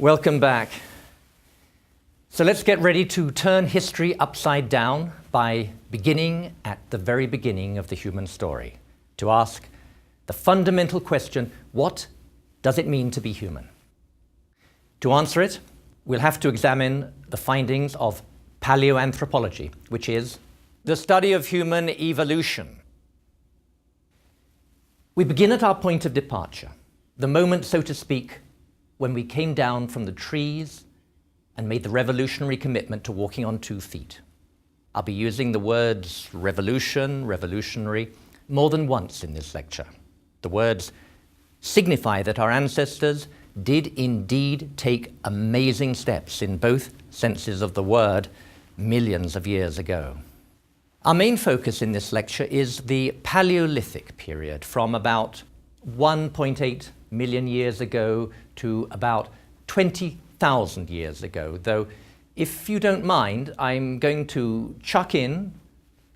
Welcome back. So let's get ready to turn history upside down by beginning at the very beginning of the human story, to ask the fundamental question, what does it mean to be human? To answer it, we'll have to examine the findings of paleoanthropology, which is the study of human evolution. We begin at our point of departure, the moment, so to speak, when we came down from the trees and made the revolutionary commitment to walking on 2 feet. I'll be using the words revolution, revolutionary, more than once in this lecture. The words signify that our ancestors did indeed take amazing steps in both senses of the word millions of years ago. Our main focus in this lecture is the Paleolithic period, from about 1.8 million years ago to about 20,000 years ago, though if you don't mind, I'm going to chuck in,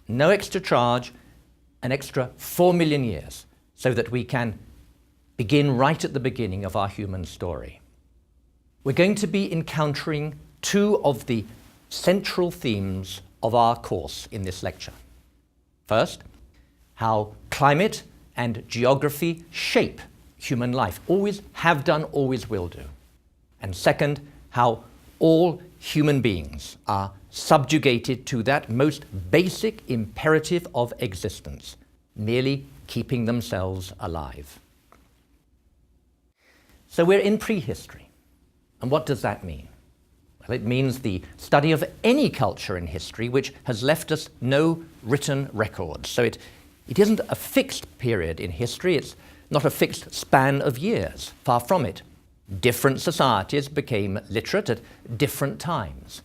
no extra charge, an extra 4 million years, so that we can begin right at the beginning of our human story. We're going to be encountering 2 of the central themes of our course in this lecture. First, how climate and geography shape human life, always have done, always will do. And second, how all human beings are subjugated to that most basic imperative of existence, merely keeping themselves alive. So we're in prehistory. And what does that mean? Well, it means the study of any culture in history which has left us no written records. So it isn't a fixed period in history, it's not a fixed span of years, far from it. Different societies became literate at different times.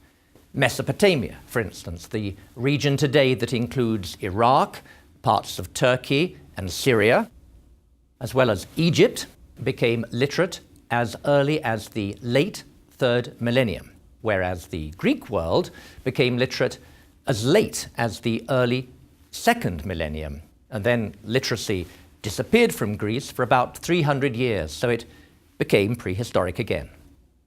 Mesopotamia, for instance, the region today that includes Iraq, parts of Turkey and Syria, as well as Egypt, became literate as early as the late 3rd millennium, whereas the Greek world became literate as late as the early 2nd millennium, and then literacy disappeared from Greece for about 300 years, so it became prehistoric again,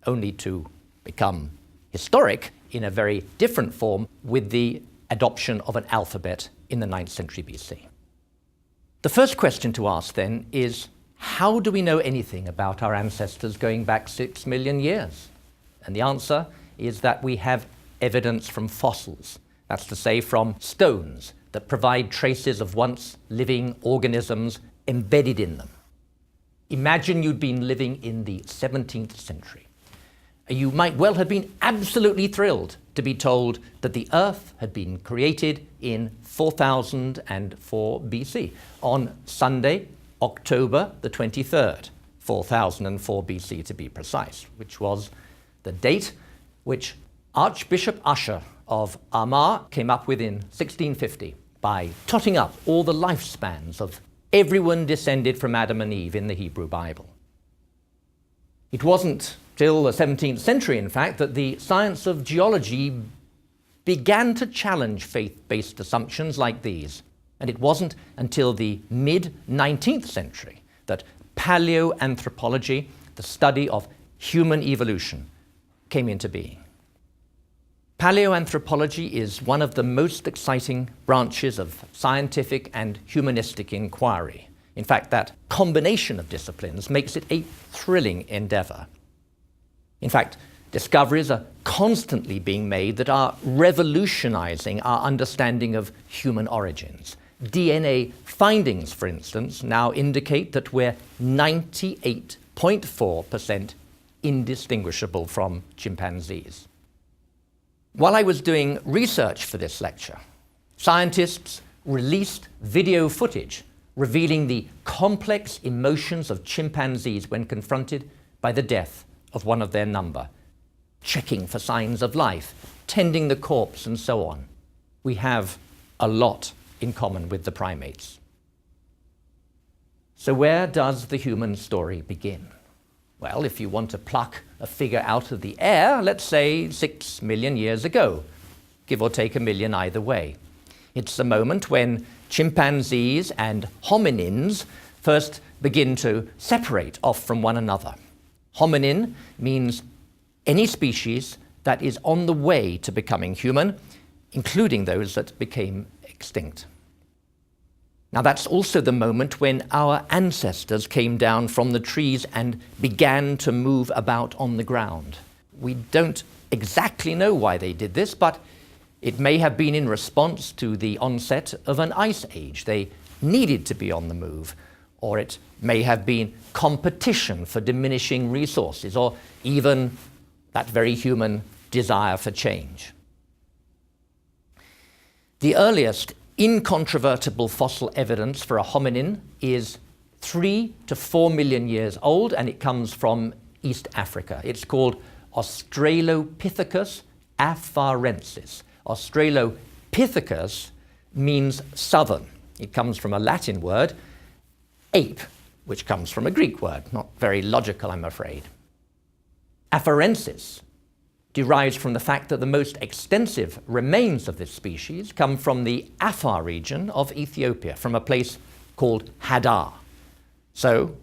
only to become historic in a very different form with the adoption of an alphabet in the 9th century BC. The first question to ask then is, how do we know anything about our ancestors going back 6 million years? And the answer is that we have evidence from fossils, that's to say from stones that provide traces of once living organisms embedded in them. Imagine you'd been living in the 17th century. You might well have been absolutely thrilled to be told that the Earth had been created in 4004 BC, on Sunday, October the 23rd, 4004 BC to be precise, which was the date which Archbishop Usher of Armagh came up with in 1650 by totting up all the lifespans of everyone descended from Adam and Eve in the Hebrew Bible. It wasn't till the 17th century, in fact, that the science of geology began to challenge faith-based assumptions like these. And it wasn't until the mid-19th century that paleoanthropology, the study of human evolution, came into being. Paleoanthropology is one of the most exciting branches of scientific and humanistic inquiry. In fact, that combination of disciplines makes it a thrilling endeavor. In fact, discoveries are constantly being made that are revolutionizing our understanding of human origins. DNA findings, for instance, now indicate that we're 98.4% indistinguishable from chimpanzees. While I was doing research for this lecture, scientists released video footage revealing the complex emotions of chimpanzees when confronted by the death of one of their number, checking for signs of life, tending the corpse, and so on. We have a lot in common with the primates. So where does the human story begin? Well, if you want to pluck a figure out of the air, let's say 6 million years ago, give or take a million either way. It's the moment when chimpanzees and hominins first begin to separate off from one another. Hominin means any species that is on the way to becoming human, including those that became extinct. Now, that's also the moment when our ancestors came down from the trees and began to move about on the ground. We don't exactly know why they did this, but it may have been in response to the onset of an ice age. They needed to be on the move, or it may have been competition for diminishing resources, or even that very human desire for change. The earliest incontrovertible fossil evidence for a hominin is 3 to 4 million years old, and it comes from East Africa. It's called Australopithecus afarensis. Australopithecus means southern. It comes from a Latin word, ape, which comes from a Greek word. Not very logical, I'm afraid. Afarensis derives from the fact that the most extensive remains of this species come from the Afar region of Ethiopia, from a place called Hadar. So,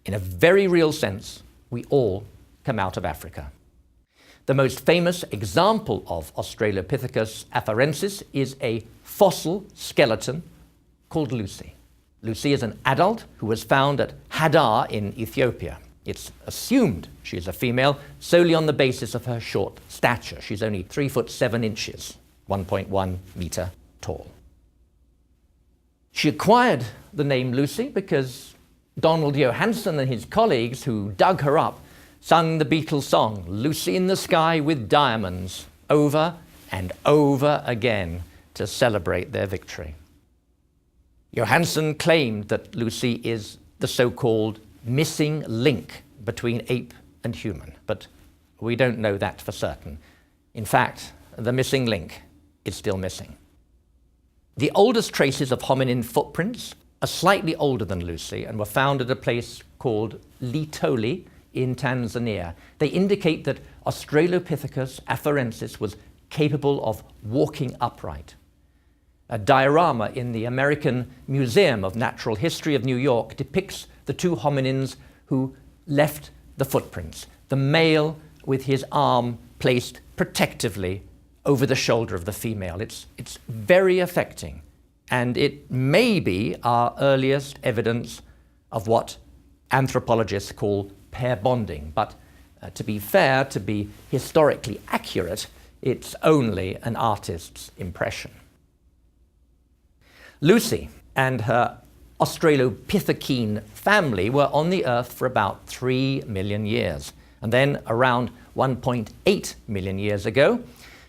in a very real sense, we all come out of Africa. The most famous example of Australopithecus afarensis is a fossil skeleton called Lucy. Lucy is an adult who was found at Hadar in Ethiopia. It's assumed she is a female solely on the basis of her short stature. She's only 3 foot 7 inches, 1.1 meter tall. She acquired the name Lucy because Donald Johanson and his colleagues who dug her up sung the Beatles song, "Lucy in the Sky with Diamonds," over and over again to celebrate their victory. Johanson claimed that Lucy is the so-called missing link between ape and human, but we don't know that for certain. In fact, the missing link is still missing. The oldest traces of hominin footprints are slightly older than Lucy and were found at a place called Litoli in Tanzania. They indicate that Australopithecus afarensis was capable of walking upright. A diorama in the American Museum of Natural History of New York depicts the two hominins who left the footprints, the male with his arm placed protectively over the shoulder of the female. It's very affecting, and it may be our earliest evidence of what anthropologists call pair bonding. But to be fair, to be historically accurate, it's only an artist's impression. Lucy and her Australopithecine family were on the Earth for about 3 million years. And then around 1.8 million years ago,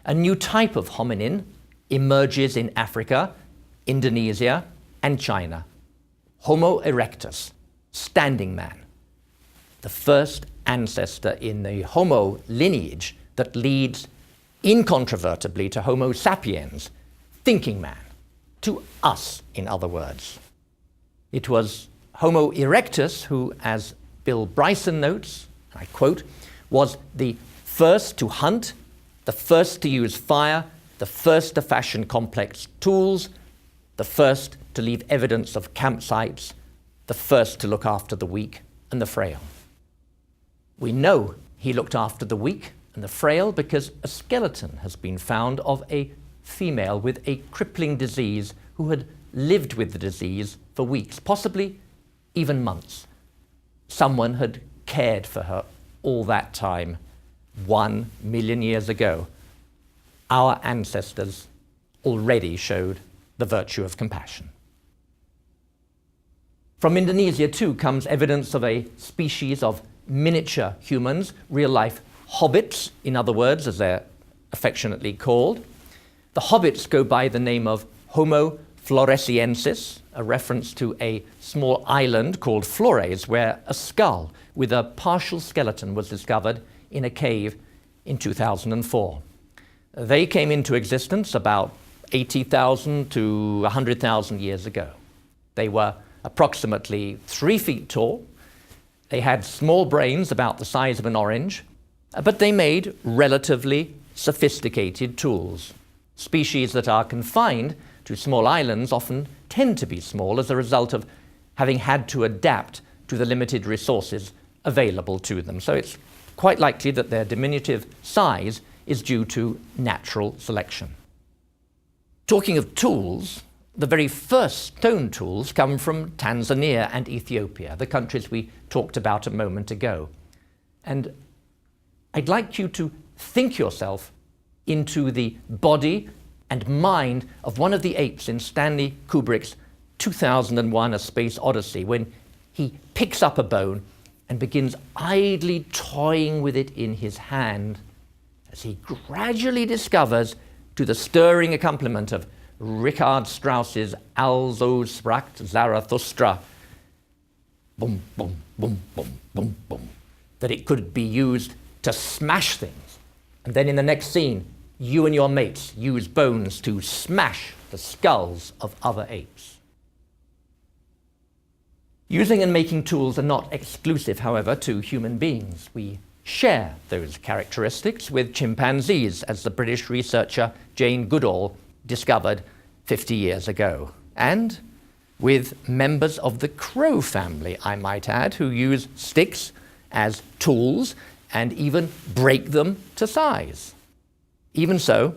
a new type of hominin emerges in Africa, Indonesia, and China. Homo erectus, standing man. The first ancestor in the Homo lineage that leads incontrovertibly to Homo sapiens, thinking man, to us, in other words. It was Homo erectus who, as Bill Bryson notes, I quote, was the first to hunt, the first to use fire, the first to fashion complex tools, the first to leave evidence of campsites, the first to look after the weak and the frail. We know he looked after the weak and the frail because a skeleton has been found of a female with a crippling disease who had lived with the disease for weeks, possibly even months. Someone had cared for her all that time, 1 million years ago. Our ancestors already showed the virtue of compassion. From Indonesia, too, comes evidence of a species of miniature humans, real-life hobbits, in other words, as they're affectionately called. The hobbits go by the name of Homo floresiensis, a reference to a small island called Flores, where a skull with a partial skeleton was discovered in a cave in 2004. They came into existence about 80,000 to 100,000 years ago. They were approximately 3 feet tall. They had small brains about the size of an orange, but they made relatively sophisticated tools. Species that are confined to small islands often tend to be small as a result of having had to adapt to the limited resources available to them. So it's quite likely that their diminutive size is due to natural selection. Talking of tools, the very first stone tools come from Tanzania and Ethiopia, the countries we talked about a moment ago. And I'd like you to think yourself into the body and mind of one of the apes in Stanley Kubrick's 2001: A Space Odyssey, when he picks up a bone and begins idly toying with it in his hand as he gradually discovers, to the stirring accompaniment of Richard Strauss's Also sprach Zarathustra, boom, boom, boom, boom, boom, boom, that it could be used to smash things. And then in the next scene, you and your mates use bones to smash the skulls of other apes. Using and making tools are not exclusive, however, to human beings. We share those characteristics with chimpanzees, as the British researcher Jane Goodall discovered 50 years ago, and with members of the crow family, I might add, who use sticks as tools and even break them to size. Even so,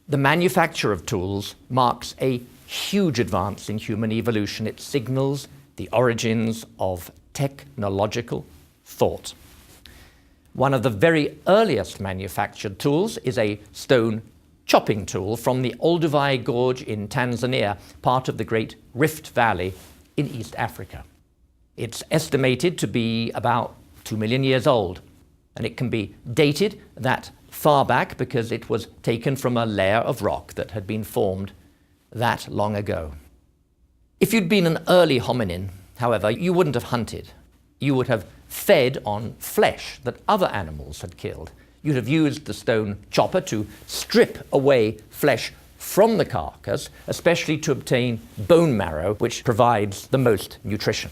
the manufacture of tools marks a huge advance in human evolution. It signals the origins of technological thought. One of the very earliest manufactured tools is a stone chopping tool from the Olduvai Gorge in Tanzania, part of the Great Rift Valley in East Africa. It's estimated to be about 2 million years old, and it can be dated that far back because it was taken from a layer of rock that had been formed that long ago. If you'd been an early hominin, however, you wouldn't have hunted. You would have fed on flesh that other animals had killed. You'd have used the stone chopper to strip away flesh from the carcass, especially to obtain bone marrow, which provides the most nutrition.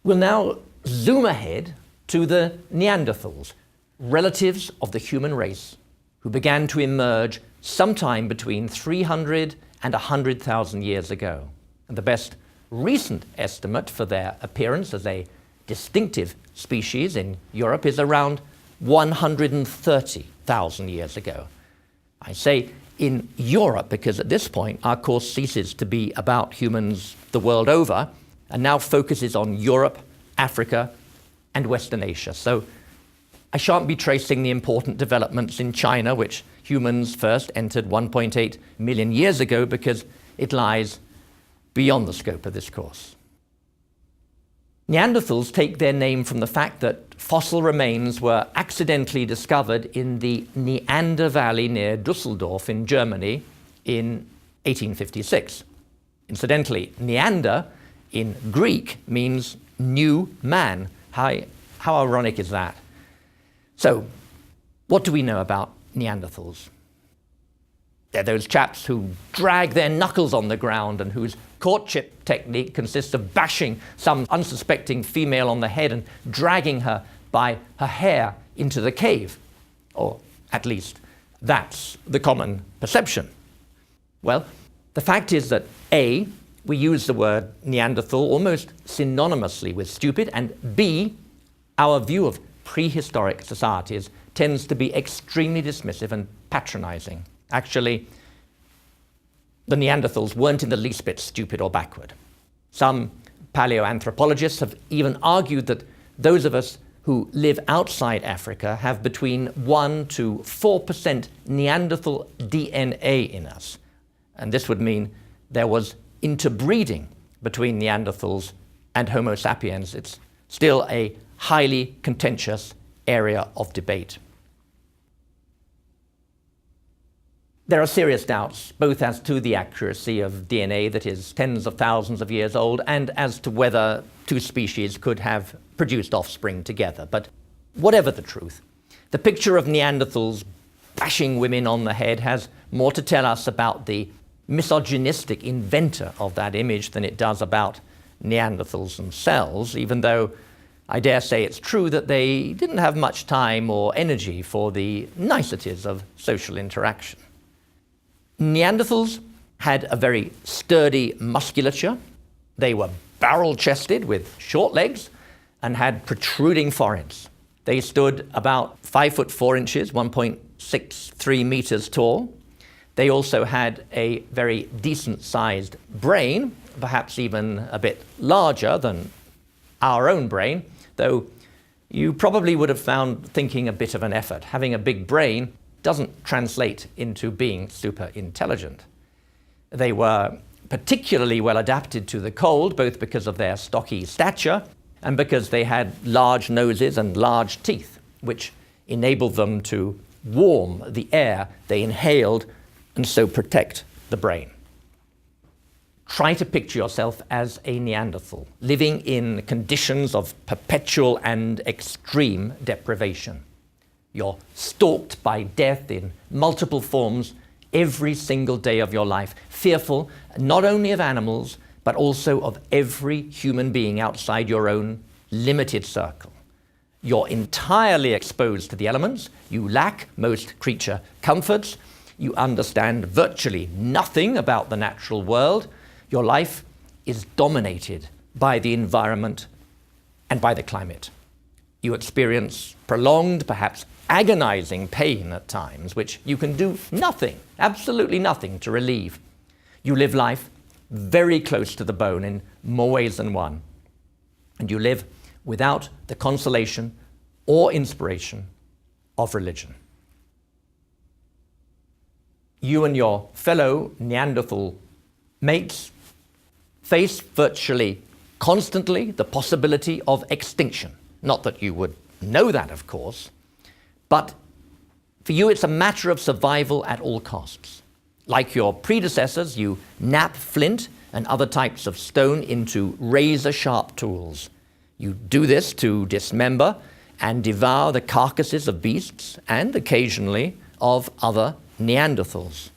We'll now zoom ahead to the Neanderthals, relatives of the human race, who began to emerge sometime between 300 and 100,000 years ago. And the best recent estimate for their appearance as a distinctive species in Europe is around 130,000 years ago. I say in Europe because at this point our course ceases to be about humans the world over and now focuses on Europe, Africa, and Western Asia. So I shan't be tracing the important developments in China, which humans first entered 1.8 million years ago, because it lies beyond the scope of this course. Neanderthals take their name from the fact that fossil remains were accidentally discovered in the Neander Valley near Dusseldorf in Germany in 1856. Incidentally, Neander in Greek means new man. How ironic is that? So, what do we know about Neanderthals? They're those chaps who drag their knuckles on the ground and whose courtship technique consists of bashing some unsuspecting female on the head and dragging her by her hair into the cave. Or at least that's the common perception. Well, the fact is that A, we use the word Neanderthal almost synonymously with stupid, and B, our view of prehistoric societies tends to be extremely dismissive and patronizing. Actually, the Neanderthals weren't in the least bit stupid or backward. Some paleoanthropologists have even argued that those of us who live outside Africa have between 1 to 4% Neanderthal DNA in us. And this would mean there was interbreeding between Neanderthals and Homo sapiens. It's still a highly contentious area of debate. There are serious doubts, both as to the accuracy of DNA that is tens of thousands of years old and as to whether two species could have produced offspring together. But whatever the truth, the picture of Neanderthals bashing women on the head has more to tell us about the misogynistic inventor of that image than it does about Neanderthals themselves, even though I dare say it's true that they didn't have much time or energy for the niceties of social interaction. Neanderthals had a very sturdy musculature. They were barrel-chested with short legs and had protruding foreheads. They stood about 5 foot 4 inches, 1.63 meters tall. They also had a very decent-sized brain, perhaps even a bit larger than our own brain, though you probably would have found thinking a bit of an effort. Having a big brain doesn't translate into being super intelligent. They were particularly well adapted to the cold, both because of their stocky stature and because they had large noses and large teeth, which enabled them to warm the air they inhaled and so protect the brain. Try to picture yourself as a Neanderthal, living in conditions of perpetual and extreme deprivation. You're stalked by death in multiple forms every single day of your life, fearful not only of animals, but also of every human being outside your own limited circle. You're entirely exposed to the elements. You lack most creature comforts. You understand virtually nothing about the natural world. Your life is dominated by the environment and by the climate. You experience prolonged, perhaps agonizing pain at times, which you can do nothing, absolutely nothing to relieve. You live life very close to the bone in more ways than one. And you live without the consolation or inspiration of religion. You and your fellow Neanderthal mates face virtually constantly the possibility of extinction. Not that you would know that, of course, but for you it's a matter of survival at all costs. Like your predecessors, you knap flint and other types of stone into razor-sharp tools. You do this to dismember and devour the carcasses of beasts and occasionally of other Neanderthals.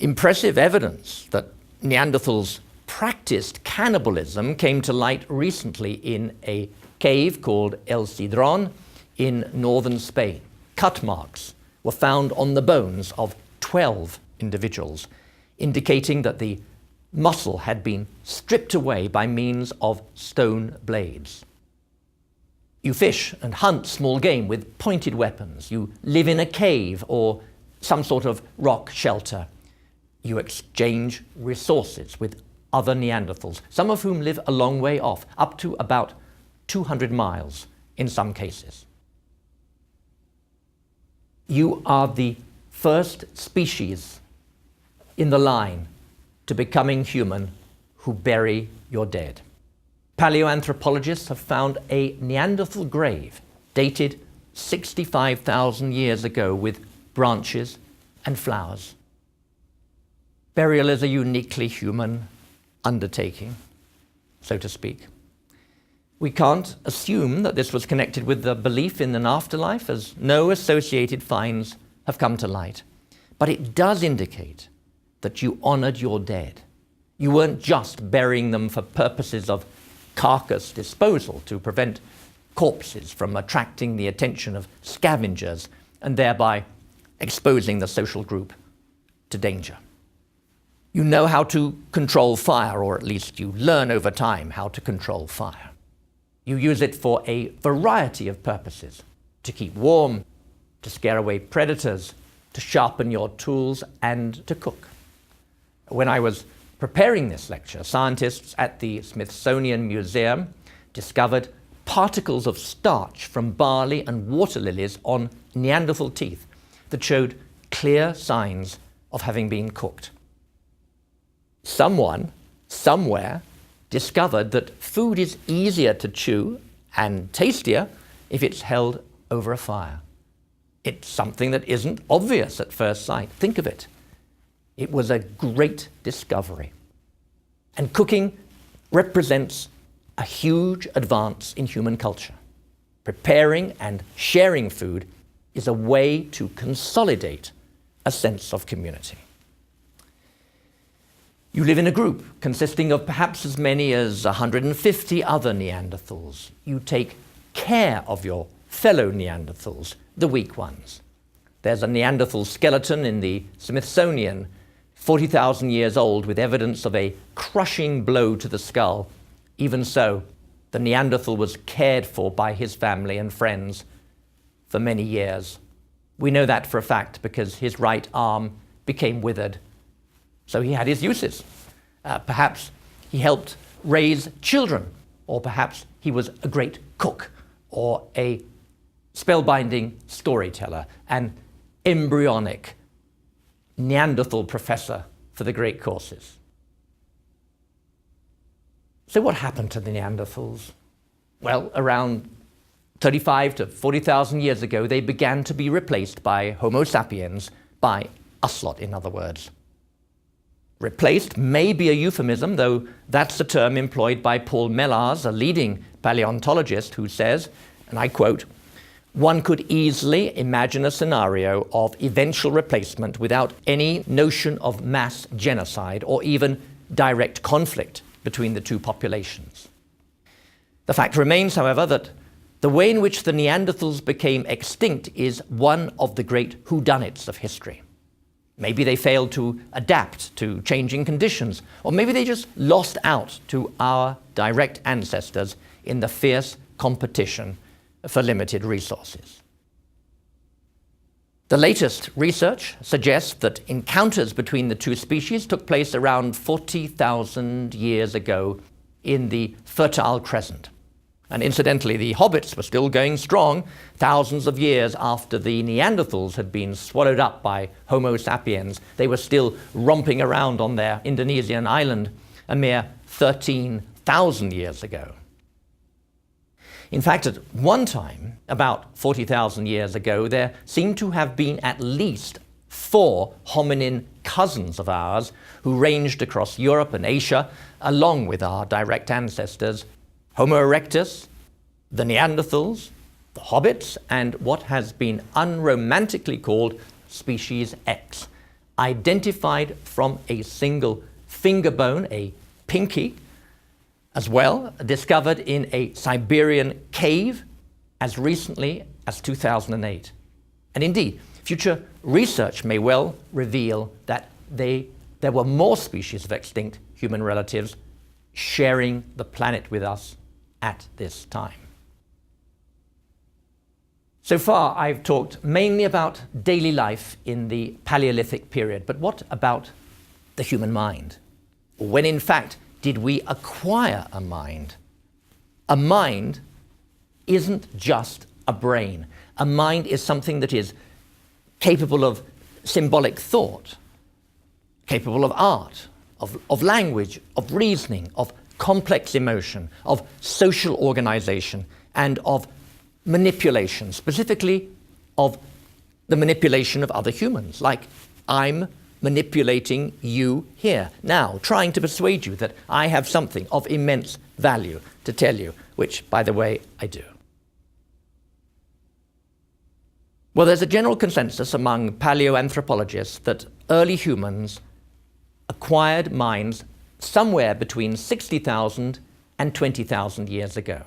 Impressive evidence that Neanderthals practiced cannibalism came to light recently in a cave called El Cidrón in northern Spain. Cut marks were found on the bones of 12 individuals, indicating that the muscle had been stripped away by means of stone blades. You fish and hunt small game with pointed weapons. You live in a cave or some sort of rock shelter. You exchange resources with other Neanderthals, some of whom live a long way off, up to about 200 miles in some cases. You are the first species in the line to becoming human who bury your dead. Paleoanthropologists have found a Neanderthal grave dated 65,000 years ago with branches and flowers. Burial is a uniquely human undertaking, so to speak. We can't assume that this was connected with the belief in an afterlife, as no associated finds have come to light. But it does indicate that you honored your dead. You weren't just burying them for purposes of carcass disposal to prevent corpses from attracting the attention of scavengers and thereby exposing the social group to danger. You know how to control fire, or at least you learn over time how to control fire. You use it for a variety of purposes: to keep warm, to scare away predators, to sharpen your tools, and to cook. When I was preparing this lecture, scientists at the Smithsonian Museum discovered particles of starch from barley and water lilies on Neanderthal teeth that showed clear signs of having been cooked. Someone, somewhere, discovered that food is easier to chew and tastier if it's held over a fire. It's something that isn't obvious at first sight. Think of it. It was a great discovery. And cooking represents a huge advance in human culture. Preparing and sharing food is a way to consolidate a sense of community. You live in a group consisting of perhaps as many as 150 other Neanderthals. You take care of your fellow Neanderthals, the weak ones. There's a Neanderthal skeleton in the Smithsonian, 40,000 years old, with evidence of a crushing blow to the skull. Even so, the Neanderthal was cared for by his family and friends for many years. We know that for a fact because his right arm became withered. So he had his uses. Perhaps he helped raise children, or perhaps he was a great cook or a spellbinding storyteller, an embryonic Neanderthal professor for the great courses. So what happened to the Neanderthals? Well, around 35 to 40,000 years ago, they began to be replaced by Homo sapiens, by us lot, in other words. Replaced may be a euphemism, though that's the term employed by Paul Mellars, a leading paleontologist, who says, and I quote, "One could easily imagine a scenario of eventual replacement without any notion of mass genocide or even direct conflict between the two populations." The fact remains, however, that the way in which the Neanderthals became extinct is one of the great whodunits of history. Maybe they failed to adapt to changing conditions, or maybe they just lost out to our direct ancestors in the fierce competition for limited resources. The latest research suggests that encounters between the two species took place around 40,000 years ago in the Fertile Crescent. And incidentally, the hobbits were still going strong thousands of years after the Neanderthals had been swallowed up by Homo sapiens. They were still romping around on their Indonesian island a mere 13,000 years ago. In fact, at one time, about 40,000 years ago, there seemed to have been at least 4 hominin cousins of ours who ranged across Europe and Asia, along with our direct ancestors, Homo erectus, the Neanderthals, the hobbits, and what has been unromantically called Species X, identified from a single finger bone, a pinky, as well discovered in a Siberian cave as recently as 2008. And indeed, future research may well reveal that there were more species of extinct human relatives sharing the planet with us at this time. So far, I've talked mainly about daily life in the Paleolithic period, but what about the human mind? When in fact, did we acquire a mind? A mind isn't just a brain. A mind is something that is capable of symbolic thought, capable of art, of language, of reasoning, of complex emotion, of social organization, and of manipulation, specifically of the manipulation of other humans, like I'm manipulating you here now, trying to persuade you that I have something of immense value to tell you, which, by the way, I do. Well, there's a general consensus among paleoanthropologists that early humans acquired minds somewhere between 60,000 and 20,000 years ago.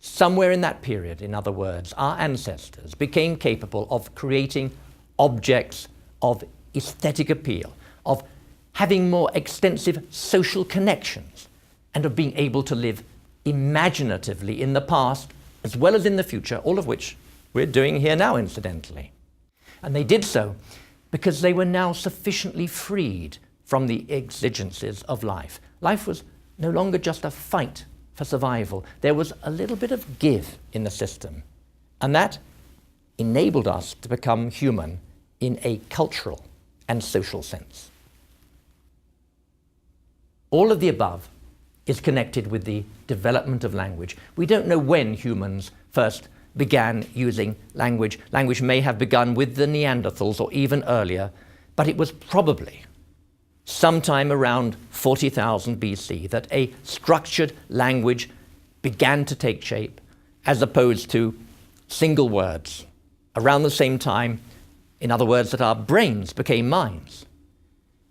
Somewhere in that period, in other words, our ancestors became capable of creating objects of aesthetic appeal, of having more extensive social connections, and of being able to live imaginatively in the past as well as in the future, all of which we're doing here now, incidentally. And they did so because they were now sufficiently freed from the exigencies of life. Life was no longer just a fight for survival. There was a little bit of give in the system, and that enabled us to become human in a cultural and social sense. All of the above is connected with the development of language. We don't know when humans first began using language. Language may have begun with the Neanderthals or even earlier, but it was probably sometime around 40,000 BC that a structured language began to take shape, as opposed to single words. Around the same time, in other words, that our brains became minds.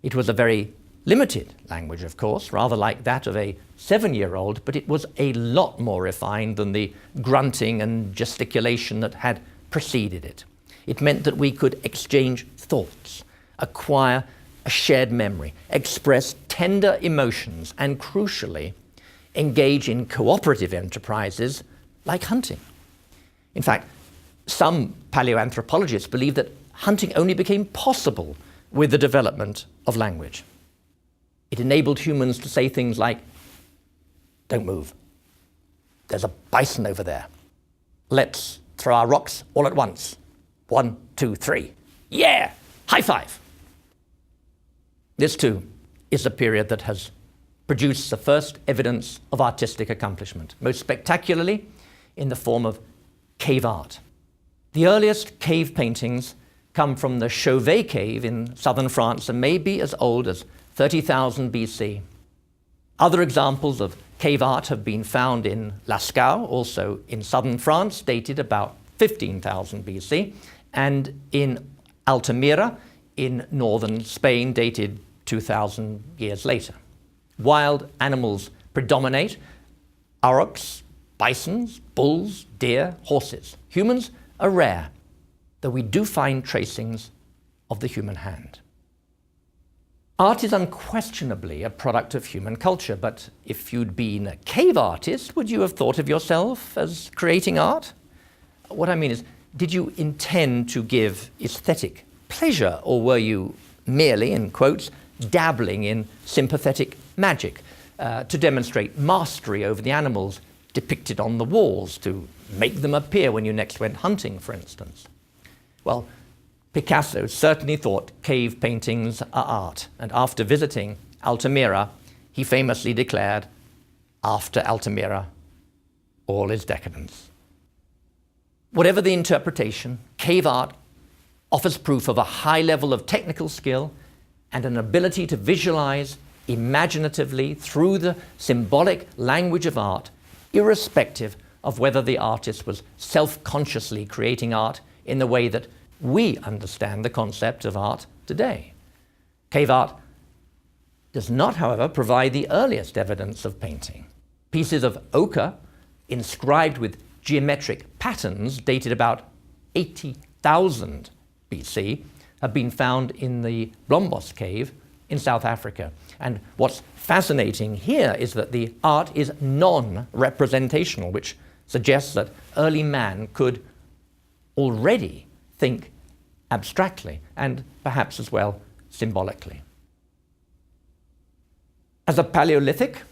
It was a very limited language, of course, rather like that of a 7-year-old, but it was a lot more refined than the grunting and gesticulation that had preceded it. It meant that we could exchange thoughts, acquire a shared memory, express tender emotions, and crucially, engage in cooperative enterprises like hunting. In fact, some paleoanthropologists believe that hunting only became possible with the development of language. It enabled humans to say things like, "Don't move. There's a bison over there. Let's throw our rocks all at once. 1, 2, 3. Yeah! High five!" This, too, is a period that has produced the first evidence of artistic accomplishment, most spectacularly in the form of cave art. The earliest cave paintings come from the Chauvet cave in southern France and may be as old as 30,000 BC. Other examples of cave art have been found in Lascaux, also in southern France, dated about 15,000 BC, and in Altamira in northern Spain, dated 2,000 years later. Wild animals predominate: aurochs, bisons, bulls, deer, horses. Humans are rare, though we do find tracings of the human hand. Art is unquestionably a product of human culture, but if you'd been a cave artist, would you have thought of yourself as creating art? What I mean is, did you intend to give aesthetic pleasure, or were you merely, in quotes, dabbling in sympathetic magic to demonstrate mastery over the animals depicted on the walls, to make them appear when you next went hunting, for instance? Well, Picasso certainly thought cave paintings are art, and after visiting Altamira, he famously declared, "After Altamira, all is decadence." Whatever the interpretation, cave art offers proof of a high level of technical skill and an ability to visualize imaginatively through the symbolic language of art, irrespective of whether the artist was self-consciously creating art in the way that we understand the concept of art today. Cave art does not, however, provide the earliest evidence of painting. Pieces of ochre inscribed with geometric patterns dated about 80,000 BC have been found in the Blombos cave in South Africa. And what's fascinating here is that the art is non-representational, which suggests that early man could already think abstractly and perhaps as well symbolically. As a Paleolithic,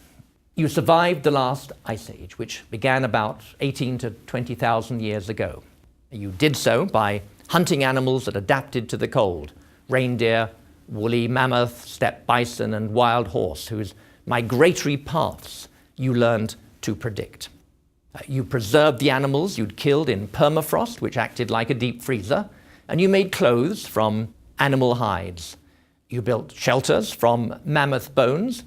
you survived the last ice age, which began about 18 to 20,000 years ago. You did so by hunting animals that adapted to the cold: reindeer, woolly mammoth, steppe bison, and wild horse, whose migratory paths you learned to predict. You preserved the animals you'd killed in permafrost, which acted like a deep freezer, and you made clothes from animal hides. You built shelters from mammoth bones.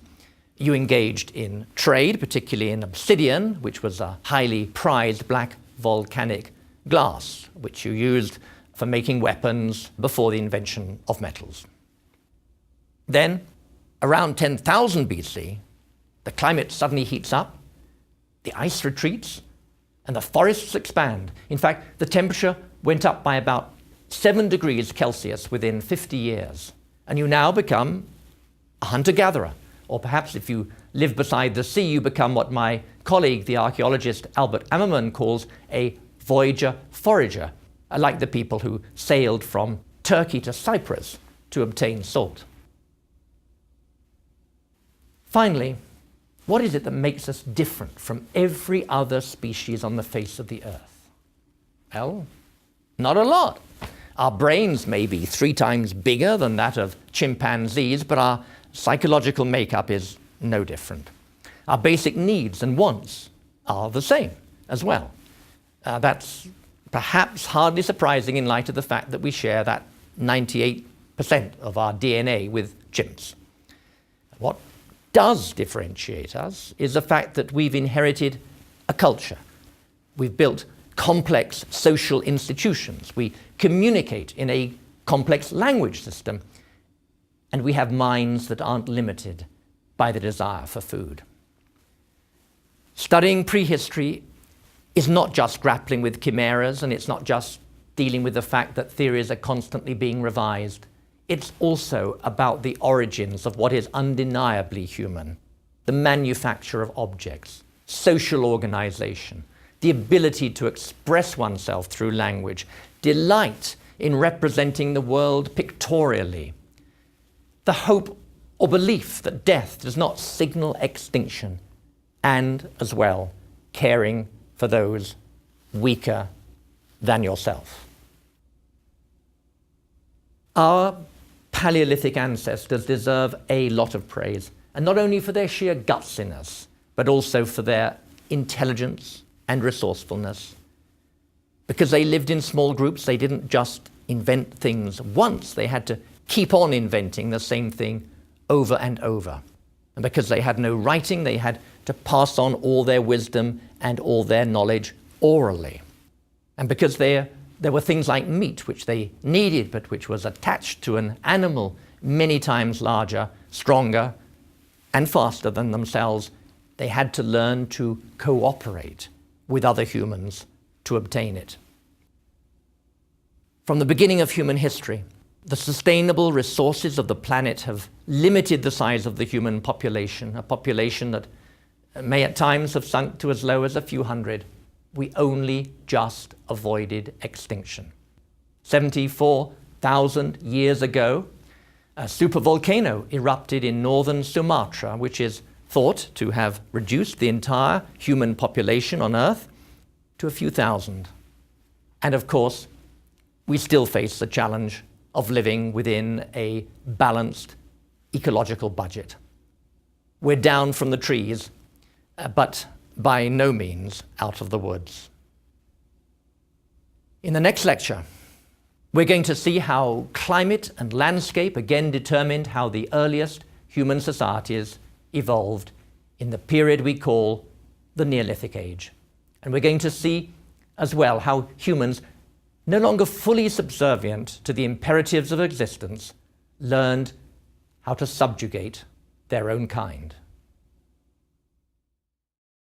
You engaged in trade, particularly in obsidian, which was a highly prized black volcanic glass, which you used for making weapons before the invention of metals. Then, around 10,000 BC, the climate suddenly heats up, the ice retreats, and the forests expand. In fact, the temperature went up by about 7 degrees Celsius within 50 years. And you now become a hunter-gatherer. Or perhaps if you live beside the sea, you become what my colleague, the archaeologist Albert Ammerman, calls a voyager-forager, like the people who sailed from Turkey to Cyprus to obtain salt. Finally, what is it that makes us different from every other species on the face of the earth? Well, not a lot. Our brains may be 3 times bigger than that of chimpanzees, but our psychological makeup is no different. Our basic needs and wants are the same as well. That's perhaps hardly surprising in light of the fact that we share that 98% of our DNA with chimps. What does differentiate us is the fact that we've inherited a culture. We've built complex social institutions. We communicate in a complex language system. And we have minds that aren't limited by the desire for food. Studying prehistory is not just grappling with chimeras, and it's not just dealing with the fact that theories are constantly being revised. It's also about the origins of what is undeniably human: the manufacture of objects, social organization, the ability to express oneself through language, delight in representing the world pictorially, the hope or belief that death does not signal extinction, and, as well, caring for those weaker than yourself. Our Paleolithic ancestors deserve a lot of praise, and not only for their sheer gutsiness, but also for their intelligence and resourcefulness. Because they lived in small groups, they didn't just invent things once, they had to keep on inventing the same thing over and over. And because they had no writing, they had to pass on all their wisdom and all their knowledge orally. And because there were things like meat, which they needed, but which was attached to an animal many times larger, stronger, and faster than themselves, they had to learn to cooperate with other humans to obtain it. From the beginning of human history, the sustainable resources of the planet have limited the size of the human population, a population that may at times have sunk to as low as a few hundred. We only just avoided extinction. 74,000 years ago, a supervolcano erupted in northern Sumatra, which is thought to have reduced the entire human population on Earth to a few thousand. And of course, we still face the challenge of living within a balanced ecological budget. We're down from the trees, but by no means out of the woods. In the next lecture, we're going to see how climate and landscape again determined how the earliest human societies evolved in the period we call the Neolithic Age. And we're going to see as well how humans, no longer fully subservient to the imperatives of existence, learned how to subjugate their own kind.